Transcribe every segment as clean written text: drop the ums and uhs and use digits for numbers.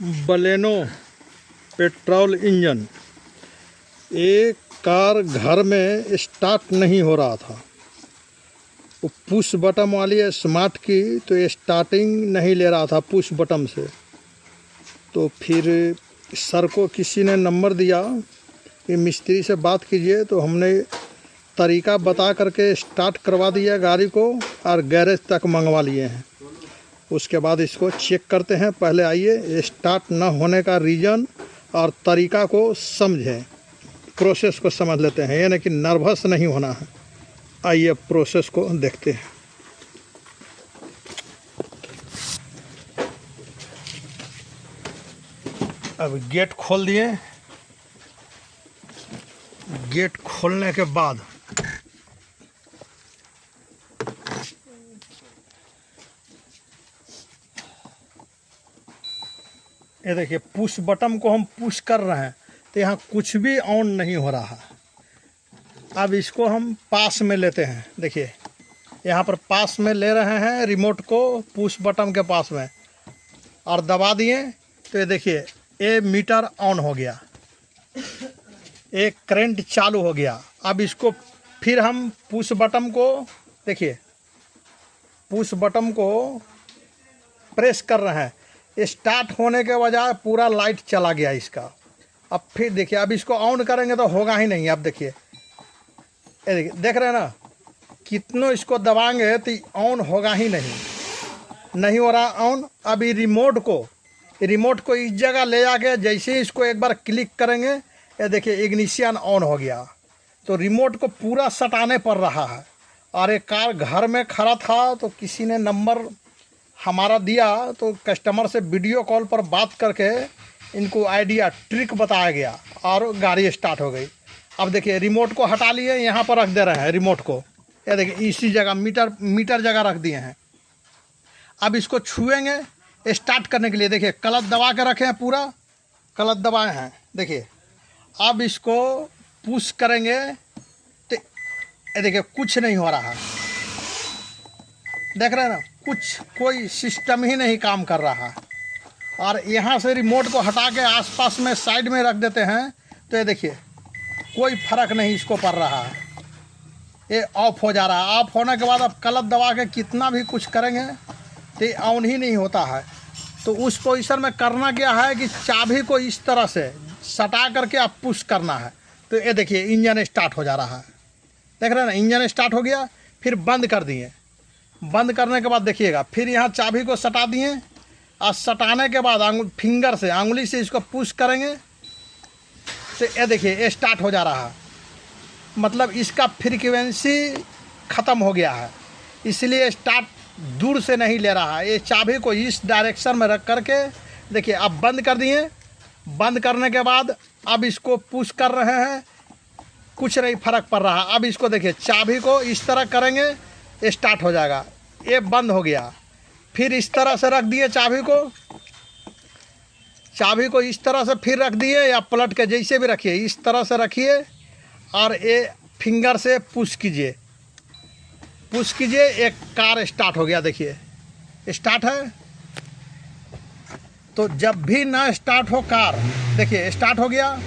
Baleno petrol engine. एक car घर में स्टार्ट नहीं हो रहा था। वो पुश बटन वाली है स्मार्ट की, तो ये स्टार्टिंग नहीं ले रहा था पुश बटन से। तो फिर सर को किसी ने नंबर दिया कि मिस्त्री से बात कीजिए, तो हमने तरीका बता करके स्टार्ट करवा दिया गाड़ी को और गैरेज तक मंगवा लिए हैं। उसके बाद इसको चेक करते हैं। पहले आइए स्टार्ट न होने का रीज़न और तरीका को समझें, प्रोसेस को समझ लेते हैं, यानी कि नर्वस नहीं होना है। आइए प्रोसेस को देखते हैं। अब गेट खोल दिए। गेट खोलने के बाद ये देखिए पुश बटन को हम पुश कर रहे हैं तो यहाँ कुछ भी ऑन नहीं हो रहा है। अब इसको हम पास में लेते हैं। देखिए यहाँ पर पास में ले रहे हैं रिमोट को पुश बटन के पास में और दबा दिए तो ये देखिए ये मीटर ऑन हो गया, एक करंट चालू हो गया। अब इसको फिर हम पुश बटन को देखिए पुश बटन को प्रेस कर रहे हैं, स्टार्ट होने के बजाय पूरा लाइट चला गया इसका। अब फिर देखिए अब इसको ऑन करेंगे तो होगा ही नहीं। अब देखिए ये देखिए, देख रहे हैं ना कितनों इसको दबाएंगे तो ऑन होगा ही नहीं हो रहा ऑन। अब ये रिमोट को इस जगह ले जाके जैसे ही इसको एक बार क्लिक करेंगे ये देखिए इग्निशन ऑन हो गया। तो रिमोट को पूरा सटाने पड़ रहा है। और एक कार घर में खड़ा था तो किसी ने नंबर हमारा दिया, तो कस्टमर से वीडियो कॉल पर बात करके इनको आइडिया ट्रिक बताया गया और गाड़ी स्टार्ट हो गई। अब देखिए रिमोट को हटा लिए, यहाँ पर रख दे रहे हैं रिमोट को। ये देखिए इसी जगह मीटर जगह रख दिए हैं। अब इसको छुएंगे स्टार्ट करने के लिए। देखिए क्लच दबा के रखे हैं, पूरा क्लच दबाए हैं। देखिए अब इसको पुश करेंगे तो ये देखिए कुछ नहीं हो रहा है। देख रहे हैं ना, कोई सिस्टम ही नहीं काम कर रहा है। और यहाँ से रिमोट को हटा के आसपास में साइड में रख देते हैं तो ये देखिए कोई फर्क नहीं इसको पड़ रहा है, ये ऑफ हो जा रहा है। ऑफ होने के बाद अब क्लच दबा के कितना भी कुछ करेंगे तो ये ऑन ही नहीं होता है। तो उस पोजीशन में करना क्या है कि चाबी को इस तरह से सटा करके आप पुश करना है। तो ये देखिए इंजन स्टार्ट हो जा रहा है। देख रहे हैं ना, इंजन स्टार्ट हो गया। फिर बंद कर दिए। बंद करने के बाद देखिएगा फिर यहाँ चाबी को सटा दिए और सटाने के बाद आंगुली से इसको पुश करेंगे तो ये देखिए स्टार्ट हो जा रहा है। मतलब इसका फ्रीक्वेंसी ख़त्म हो गया है, इसलिए स्टार्ट दूर से नहीं ले रहा है। ये चाबी को इस डायरेक्शन में रख करके देखिए अब बंद कर दिए। बंद करने के बाद अब इसको पुश कर रहे हैं, कुछ नहीं फ़र्क पड़ रहा। अब इसको देखिए चाबी को इस तरह करेंगे स्टार्ट हो जाएगा। ये बंद हो गया। फिर इस तरह से रख दिए चाबी को इस तरह से फिर रख दिए, या पलट के जैसे भी रखिए इस तरह से रखिए और ये फिंगर से पुश कीजिए। एक कार स्टार्ट हो गया। देखिए स्टार्ट है। तो जब भी ना स्टार्ट हो कार, देखिए स्टार्ट हो गया।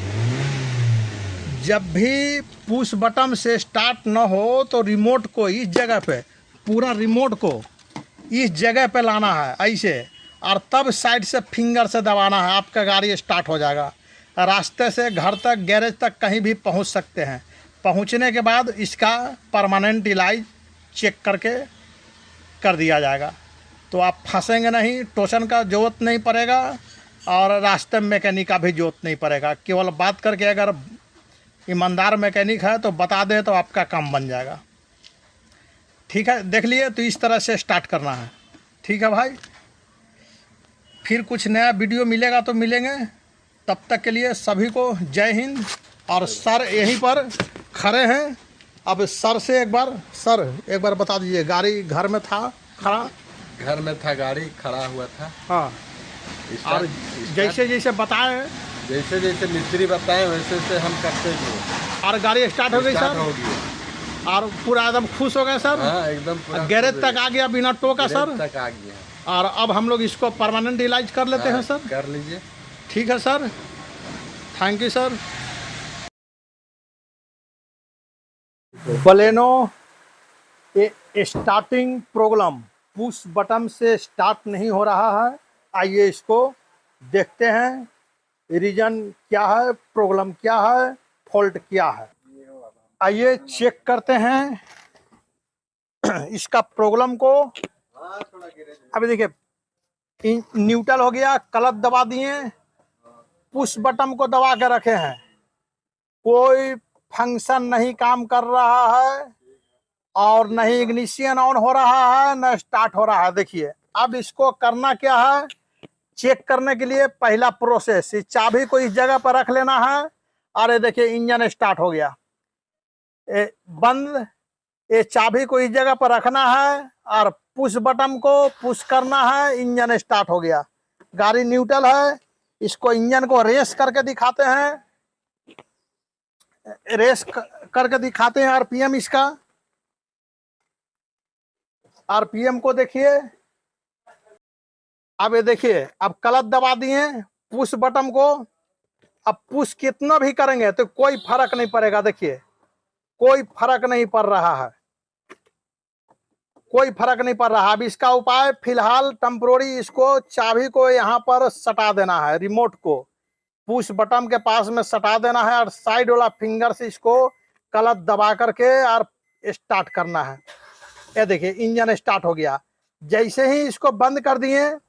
जब भी पुश बटन से स्टार्ट ना हो तो रिमोट को इस जगह पे, पूरा रिमोट को इस जगह पे लाना है ऐसे, और तब साइड से फिंगर से दबाना है। आपका गाड़ी स्टार्ट हो जाएगा। रास्ते से घर तक, गैरेज तक कहीं भी पहुंच सकते हैं। पहुंचने के बाद इसका परमानेंट इलाज चेक करके कर दिया जाएगा। तो आप फंसेंगे नहीं, टोचन का ज़रूरत नहीं पड़ेगा और रास्ते में मैकेनिक का भी ज़रूरत नहीं पड़ेगा। केवल बात करके अगर ईमानदार मैकेनिक है तो बता दे तो आपका काम बन जाएगा। ठीक है, देख लिए। तो इस तरह से स्टार्ट करना है। ठीक है भाई, फिर कुछ नया वीडियो मिलेगा तो मिलेंगे। तब तक के लिए सभी को जय हिंद। और सर यहीं पर खड़े हैं। अब सर से एक बार बता दीजिए, गाड़ी घर में था खड़ा? घर में था, गाड़ी खड़ा हुआ था। हाँ, और जैसे बताएं, जैसे मिस्त्री बताए वैसे हम करते हैं और गाड़ी स्टार्ट हो गई सर। हो गई और पूरा एकदम खुश हो गए सर। हाँ, एकदम पूरा गैरेज तक आ गया बिना टोका सर। तक आ गया। और अब हम लोग इसको परमानेंट इलाज कर लेते हैं सर। कर लीजिए। ठीक है sir, thank you sir. Baleno ये स्टार्टिंग प्रॉब्लम पुश बटन से स्टार्ट नहीं हो रहा है। आइए इसको देखते हैं, रीजन क्या है, प्रॉब्लम क्या है, फॉल्ट क्या है। आइए चेक करते हैं इसका प्रॉब्लम को। अभी देखिए न्यूट्रल हो गया, क्लच दबा दिए, पुश बटन को दबा के रखे हैं, कोई फंक्शन नहीं काम कर रहा है और नहीं इग्निशन ऑन हो रहा है, न स्टार्ट हो रहा है। देखिए अब इसको करना क्या है, चेक करने के लिए पहला प्रोसेस, इस चाबी को इस जगह पर रख लेना है और ये देखिए इंजन स्टार्ट हो गया। बंद, ये चाबी को इस जगह पर रखना है और पुश बटन को पुश करना है, इंजन स्टार्ट हो गया। गाड़ी न्यूट्रल है, इसको इंजन को रेस करके दिखाते हैं, रेस करके दिखाते हैं आरपीएम इसका। आरपीएम को देखिए, अब ये देखिए अब क्लच दबा दिए पुश बटन को। अब पुश कितना भी करेंगे तो कोई फर्क नहीं पड़ेगा। देखिए कोई फर्क नहीं पड़ रहा है, कोई फर्क नहीं पड़ रहा। अब इसका उपाय फिलहाल टेम्पोररी इसको चाबी को यहाँ पर सटा देना है, रिमोट को पुश बटन के पास में सटा देना है और साइड वाला फिंगर से इसको क्लच दबा करके और स्टार्ट करना है। ये देखिए इंजन स्टार्ट हो गया। जैसे ही इसको बंद कर दिए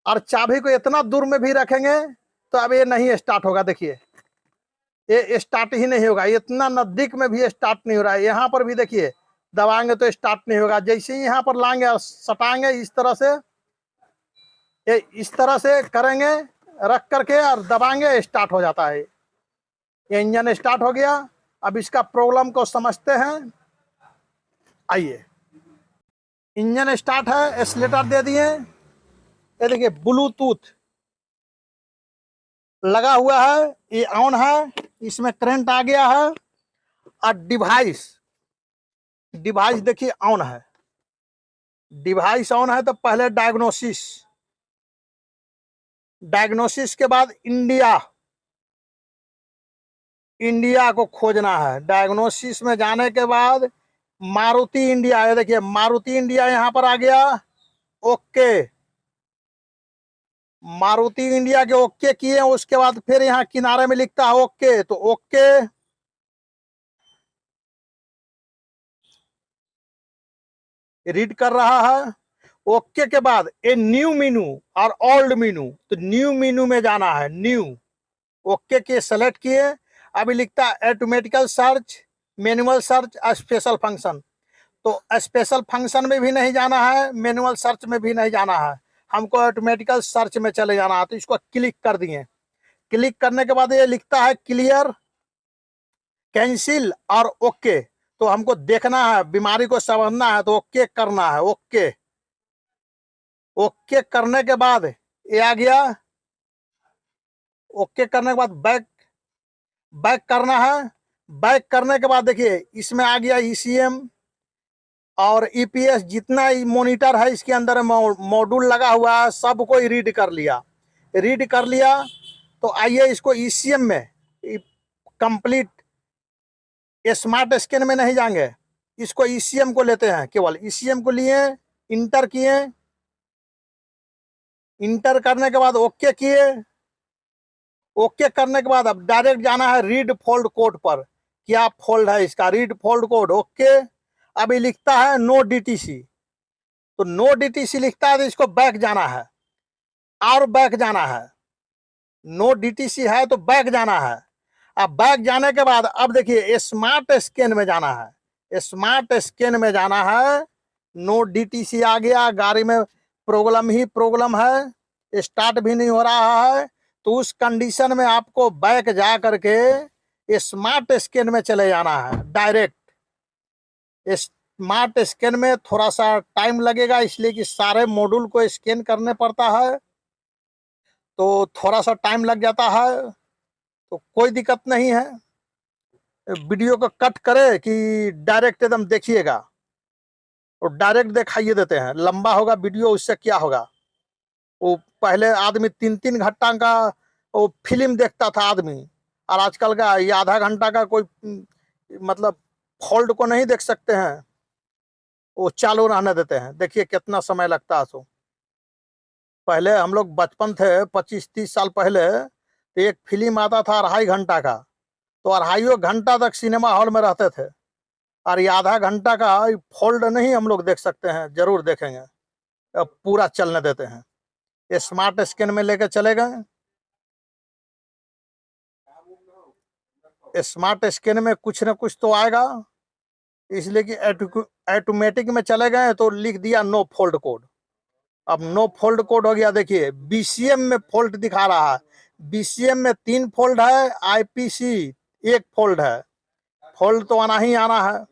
और चाबी को इतना दूर में भी रखेंगे तो अब ये नहीं स्टार्ट होगा। देखिए ये स्टार्ट ही नहीं होगा, इतना नजदीक में भी स्टार्ट नहीं हो रहा है। यहाँ पर भी देखिए दबाएंगे तो स्टार्ट नहीं होगा। जैसे ही यहाँ पर लाएंगे और सटाएंगे इस तरह से, ये इस तरह से करेंगे रख करके और दबाएंगे, स्टार्ट हो जाता है। ये इंजन स्टार्ट हो गया। अब इसका प्रॉब्लम को समझते हैं। आइए, इंजन स्टार्ट है, एक्सीलेटर दे दिए। ये देखिए ब्लूटूथ लगा हुआ है, ये ऑन है, इसमें करंट आ गया है और डिवाइस देखिए ऑन है। डिवाइस ऑन है तो पहले डायग्नोसिस के बाद इंडिया को खोजना है। डायग्नोसिस में जाने के बाद मारुति इंडिया, ये देखिए मारुति इंडिया यहाँ पर आ गया। ओके, मारुति इंडिया के ओके किए, उसके बाद फिर यहाँ किनारे में लिखता है ओके, तो ओके रीड कर रहा है। ओके के बाद ए न्यू मीनू और ओल्ड मीनू, तो न्यू मीनू में जाना है। न्यू ओके के सेलेक्ट किए। अभी लिखता है automatically search, manual search, special function, तो स्पेशल फंक्शन में भी नहीं जाना है, मैनुअल सर्च में भी नहीं जाना है, हमको ऑटोमेटिकल सर्च में चले जाना है। तो इसको क्लिक कर दिए। क्लिक करने के बाद ये लिखता है क्लियर, कैंसिल और ओके, तो हमको देखना है, बीमारी को समझना है, तो ओके करना है। ओके करने के बाद ये आ गया। ओके करने के बाद बैक करना है। बैक करने के बाद देखिए इसमें आ गया ईसीएम और ईपीएस, जितना मॉनिटर है इसके अंदर मॉड्यूल लगा हुआ है, सबको रीड कर लिया। तो आइए इसको ईसीएम में कंप्लीट, स्मार्ट स्कैन में नहीं जाएंगे, इसको ईसीएम को लेते हैं। केवल ईसीएम को लिए, इंटर किए, इंटर करने के बाद ओके किए। ओके करने के बाद अब डायरेक्ट जाना है रीड फोल्ड कोड पर, क्या फोल्ड है इसका, रीड फोल्ड कोड। ओके, अभी लिखता है नो डीटीसी, तो नो डीटीसी लिखता है तो इसको बैक जाना है और बैक जाना है। नो डीटीसी है तो बैक जाना है। अब बैक जाने के बाद अब देखिए स्मार्ट स्कैन में जाना है। स्मार्ट स्कैन में जाना है। नो डीटीसी आ गया, गाड़ी में प्रॉब्लम ही प्रॉब्लम है, स्टार्ट भी नहीं हो रहा है। तो उस कंडीशन में आपको बैक जा करके स्मार्ट स्कैन में चले जाना है डायरेक्ट। स्मार्ट स्कैन में थोड़ा सा टाइम लगेगा, इसलिए कि सारे मॉड्यूल को स्कैन करने पड़ता है, तो थोड़ा सा टाइम लग जाता है। तो कोई दिक्कत नहीं है, वीडियो को कट करे कि डायरेक्ट एकदम देखिएगा। और डायरेक्ट दिखाइए देते हैं। लंबा होगा वीडियो, उससे क्या होगा, वो पहले आदमी 3-3 घंटा का वो फिल्म देखता था आदमी, और आजकल का ये आधा घंटा का कोई मतलब फोल्ड को नहीं देख सकते हैं, वो चालू रहने देते हैं। देखिए कितना समय लगता है। सो पहले हम लोग बचपन थे 25-30 साल पहले, तो एक फिल्म आता था 2.5 घंटा का, तो 2.5 घंटा तक सिनेमा हॉल में रहते थे। और ये आधा घंटा का फोल्ड नहीं हम लोग देख सकते हैं, जरूर देखेंगे। अब पूरा चलने देते हैं, ये स्मार्ट स्कैन में लेके चले गए। स्मार्ट स्कैन में कुछ ना कुछ तो आएगा, इसलिए कि ऑटोमेटिक में चले गए तो लिख दिया नो फोल्ड कोड। अब नो फोल्ड कोड हो गया। देखिए बीसीएम में फोल्ड दिखा रहा है, बीसीएम में 3 फोल्ड है, आईपीसी 1 फोल्ड है। फोल्ड तो आना ही आना है।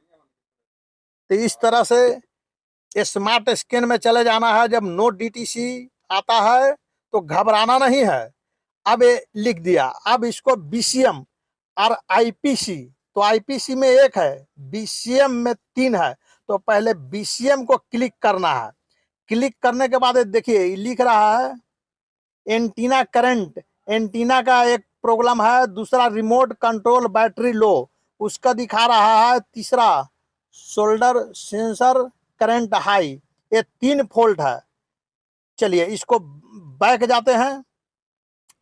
तो इस तरह से स्मार्ट स्कैन में चले जाना है। जब नो डीटीसी आता है तो घबराना नहीं है। अब ये लिख दिया, अब इसको बीसीएम और आईपीसी, तो आईपीसी में 1 है, बीसीएम में 3 है, तो पहले बीसीएम को क्लिक करना है। क्लिक करने के बाद देखिए लिख रहा है एंटीना करंट, एंटीना का एक प्रॉब्लम है, दूसरा रिमोट कंट्रोल बैटरी लो, उसका दिखा रहा है, तीसरा शोल्डर सेंसर करंट हाई, ये 3 फॉल्ट है। चलिए इसको बैक जाते हैं,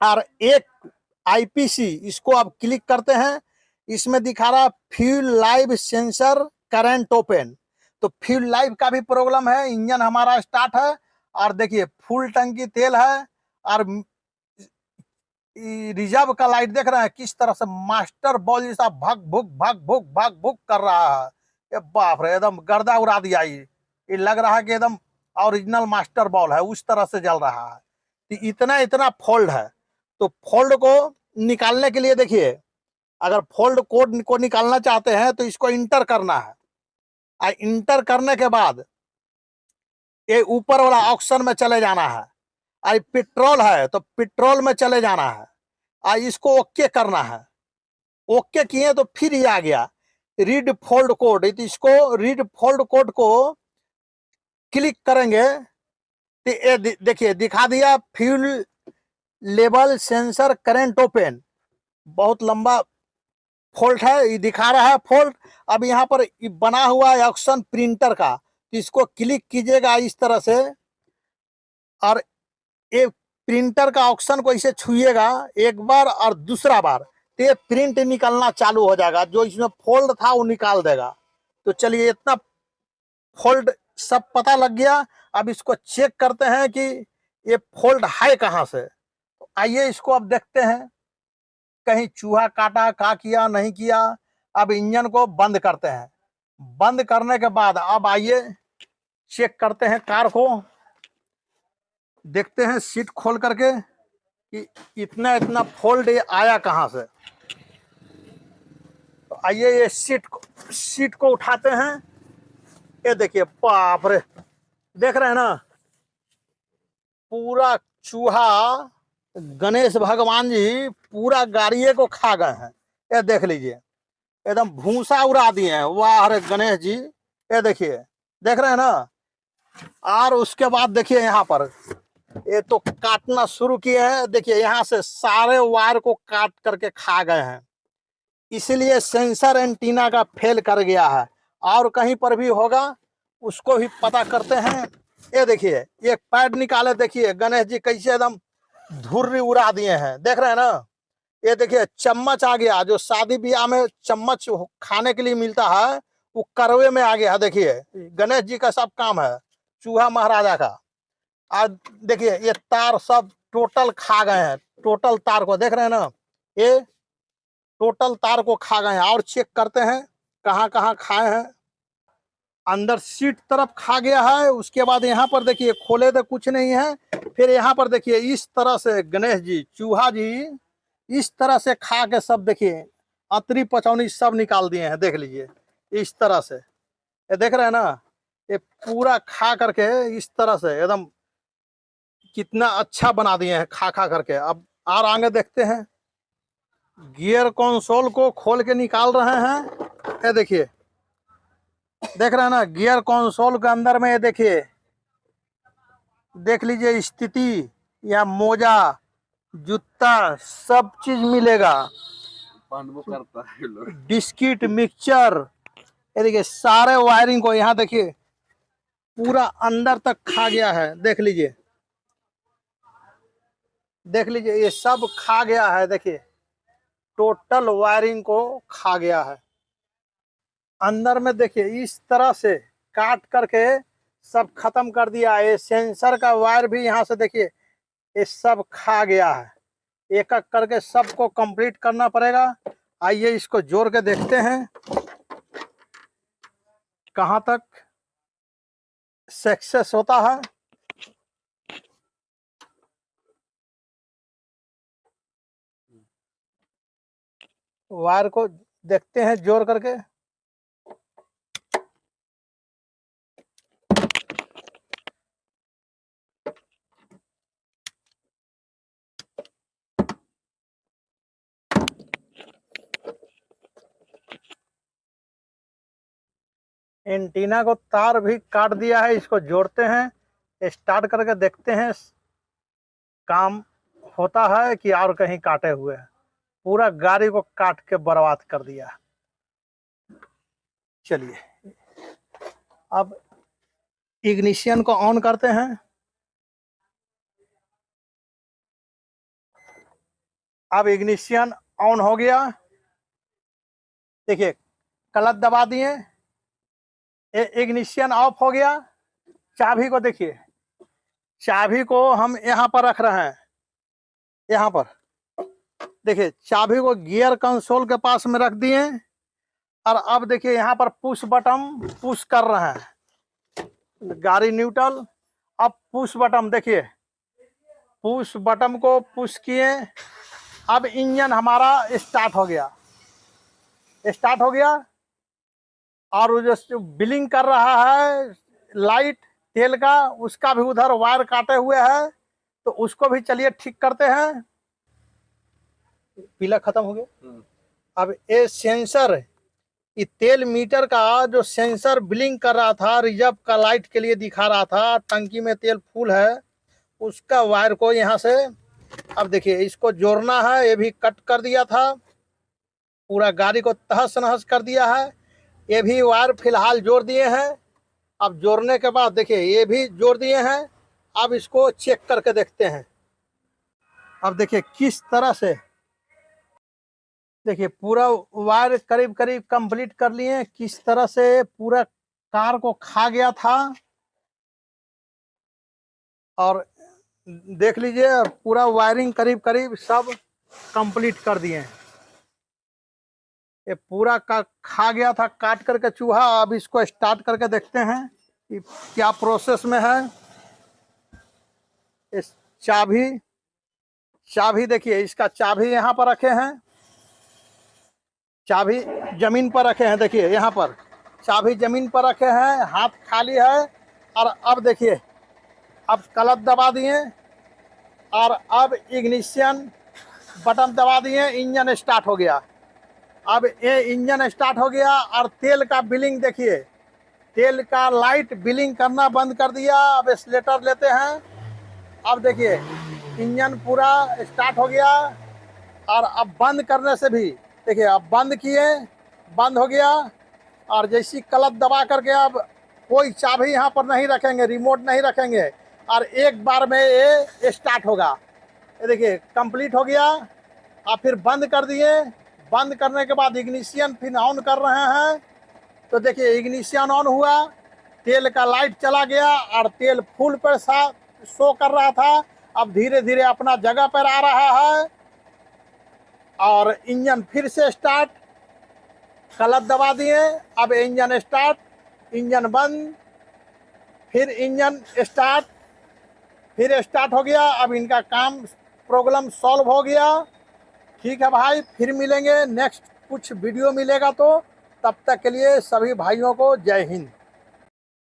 और एक आईपीसी इसको आप क्लिक करते हैं, इसमें दिखा रहा fuel live sensor current open, तो फ्यूल लाइव का भी प्रॉब्लम है। इंजन हमारा स्टार्ट है, और देखिए फुल टंकी तेल है, और रिजर्व का लाइट देख रहे हैं किस तरह से मास्टर बॉल जैसा भग भुक कर रहा है। ये बाप रे, एकदम गर्दा उड़ा दिया। ये लग रहा है कि एकदम ओरिजिनल मास्टर बॉल है, उस तरह से जल रहा है। तो इतना इतना फोल्ड है। तो फोल्ड को निकालने के लिए देखिए, अगर फोल्ड कोड को निकालना चाहते हैं तो इसको इंटर करना है, और इंटर करने के बाद ये ऊपर वाला ऑप्शन में चले जाना है। और पेट्रोल है तो पेट्रोल में चले जाना है, और इसको ओके करना है। ओके किए तो फिर ये आ गया रीड फोल्ड कोड, इसको रीड फोल्ड कोड को क्लिक करेंगे तो ये देखिए दिखा दिया fuel level sensor current open, बहुत लंबा फोल्ड है, ये दिखा रहा है फोल्ड। अब यहाँ पर बना हुआ है ऑप्शन प्रिंटर का, तो इसको क्लिक कीजिएगा इस तरह से, और ये प्रिंटर का ऑप्शन को इसे छुइएगा एक बार और दूसरा बार, तो ये प्रिंट निकलना चालू हो जाएगा, जो इसमें फोल्ड था वो निकाल देगा। तो चलिए इतना फोल्ड सब पता लग गया। अब इसको चेक करते हैं कि ये फोल्ड है कहाँ से। तो आइए इसको अब देखते हैं, कहीं चूहा काटा, का किया नहीं किया। अब इंजन को बंद करते हैं। बंद करने के बाद अब आइए चेक करते हैं कार को, देखते हैं सीट खोल करके कि इतना इतना फोल्ड ये आया कहाँ से। तो आइए ये सीट को उठाते हैं। ये देखिए बाप रे, देख रहे हैं ना, पूरा चूहा गणेश भगवान जी पूरा गाड़िए को खा गए हैं। ये देख लीजिए एकदम भूसा उड़ा दिए हैं। वाह रे गणेश जी, ये देखिए, देख रहे हैं ना। और उसके बाद देखिए यहाँ पर ये तो काटना शुरू किए हैं। देखिए यहाँ से सारे वायर को काट करके खा गए हैं, इसलिए सेंसर एंटीना का फेल कर गया है। और कहीं पर भी होगा उसको भी पता करते हैं। ये देखिए एक पैड निकाले, देखिए गणेश जी कैसे एकदम धुर्री उड़ा दिए हैं, देख रहे हैं ना। ये देखिए चम्मच आ गया, जो शादी ब्याह में चम्मच खाने के लिए मिलता है वो करवे में आ गया। देखिए गणेश जी का सब काम है, चूहा महाराजा का। आज देखिए ये तार सब टोटल खा गए हैं, टोटल तार को देख रहे हैं ना, ये टोटल तार को खा गए हैं। और चेक करते हैं कहाँ कहाँ खाए हैं। अंदर सीट तरफ खा गया है। उसके बाद यहाँ पर देखिए खोले तो कुछ नहीं है। फिर यहाँ पर देखिए इस तरह से गणेश जी, चूहा जी इस तरह से खा के सब देखिए अतरी पचौनी सब निकाल दिए हैं। देख लीजिए इस तरह से, ये देख रहे हैं ना, ये पूरा खा करके इस तरह से एकदम कितना अच्छा बना दिए हैं खा खा करके। अब और आगे देखते हैं, गियर कंसोल को खोल के निकाल रहे हैं। ये देखिए देख रहे हैं ना, गियर कंसोल के अंदर में ये देखिए, देख लीजिए स्थिति, या मोजा, जूता, सब चीज मिलेगा। पानबो करता है ये लोग। बिस्किट, मिक्सचर, ये देखिए सारे वायरिंग को यहाँ देखिए पूरा अंदर तक खा गया है। देख लीजिए, देख लीजिए, ये सब खा गया है। देखिए टोटल वायरिंग को खा गया है अंदर में। देखिए इस तरह से काट करके सब खत्म कर दिया है। ये सेंसर का वायर भी यहाँ से देखिए ये सब खा गया है। एक एक करके सबको कंप्लीट करना पड़ेगा। आइए इसको जोड़ के देखते हैं कहाँ तक सक्सेस होता है। वायर को देखते हैं जोड़ करके। एंटीना को तार भी काट दिया है। इसको जोड़ते हैं, स्टार्ट करके देखते हैं काम होता है कि और कहीं काटे हुए हैं। पूरा गाड़ी को काट के बर्बाद कर दिया। चलिए अब इग्निशन को ऑन करते हैं। अब इग्निशन ऑन हो गया। देखिए क्लच दबा दिए, इग्निशन ऑफ हो गया। चाबी को देखिए, चाबी को हम यहाँ पर रख रहे हैं। यहाँ पर देखिए चाबी को गियर कंसोल के पास में रख दिए। और अब देखिए यहाँ पर पुश बटन पुश कर रहे हैं। गाड़ी न्यूट्रल, अब पुश बटन देखिए, पुश बटन को पुश किए। अब इंजन हमारा स्टार्ट हो गया, स्टार्ट हो गया। और वो जो बिलिंग कर रहा है लाइट तेल का, उसका भी उधर वायर काटे हुए है, तो उसको भी चलिए ठीक करते हैं। पीला खत्म हो गया। अब ये सेंसर, ये तेल मीटर का जो सेंसर बिलिंग कर रहा था, रिजर्व का लाइट के लिए दिखा रहा था टंकी में तेल फुल है, उसका वायर को यहाँ से अब देखिए इसको जोड़ना है। ये भी कट कर दिया था, पूरा गाड़ी को तहस नहस कर दिया है। ये भी वायर फिलहाल जोड़ दिए हैं। अब जोड़ने के बाद देखिए ये भी जोड़ दिए हैं। अब इसको चेक करके देखते हैं। अब देखिए किस तरह से, देखिए पूरा वायर करीब करीब कंप्लीट कर लिए। किस तरह से पूरा कार को खा गया था। और देख लीजिए पूरा वायरिंग करीब करीब सब कंप्लीट कर दिए हैं। ये पूरा का खा गया था काट करके चूहा। अब इसको स्टार्ट करके देखते हैं कि क्या प्रोसेस में है। इस चाबी देखिए, इसका चाबी यहाँ पर रखे हैं, चाबी जमीन पर रखे हैं। देखिए यहाँ पर चाबी जमीन पर रखे हैं, हाथ खाली है। और अब देखिए अब क्लच दबा दिए और अब इग्निशन बटन दबा दिए, इंजन स्टार्ट हो गया। अब ये इंजन स्टार्ट हो गया। और तेल का बिलिंग देखिए, तेल का लाइट बिलिंग करना बंद कर दिया। अब एक्सीलेटर लेते हैं। अब देखिए इंजन पूरा स्टार्ट हो गया। और अब बंद करने से भी देखिए, अब बंद किए, बंद हो गया। और जैसी क्लच दबा करके अब कोई चाबी यहाँ पर नहीं रखेंगे, रिमोट नहीं रखेंगे, और एक बार में ये स्टार्ट होगा। ये देखिए कंप्लीट हो गया। और फिर बंद कर दिए। बंद करने के बाद इग्निशन फिर ऑन कर रहे हैं। तो देखिए इग्निशन ऑन हुआ, तेल का लाइट चला गया और तेल फुल पर शो कर रहा था। अब धीरे धीरे अपना जगह पर आ रहा है। और इंजन फिर से स्टार्ट, क्लच दबा दिए। अब इंजन स्टार्ट, इंजन बंद, फिर इंजन स्टार्ट, फिर स्टार्ट हो गया। अब इनका काम प्रॉब्लम सॉल्व हो गया। ठीक है भाई, फिर मिलेंगे नेक्स्ट कुछ वीडियो मिलेगा तो। तब तक के लिए सभी भाइयों को जय हिंद।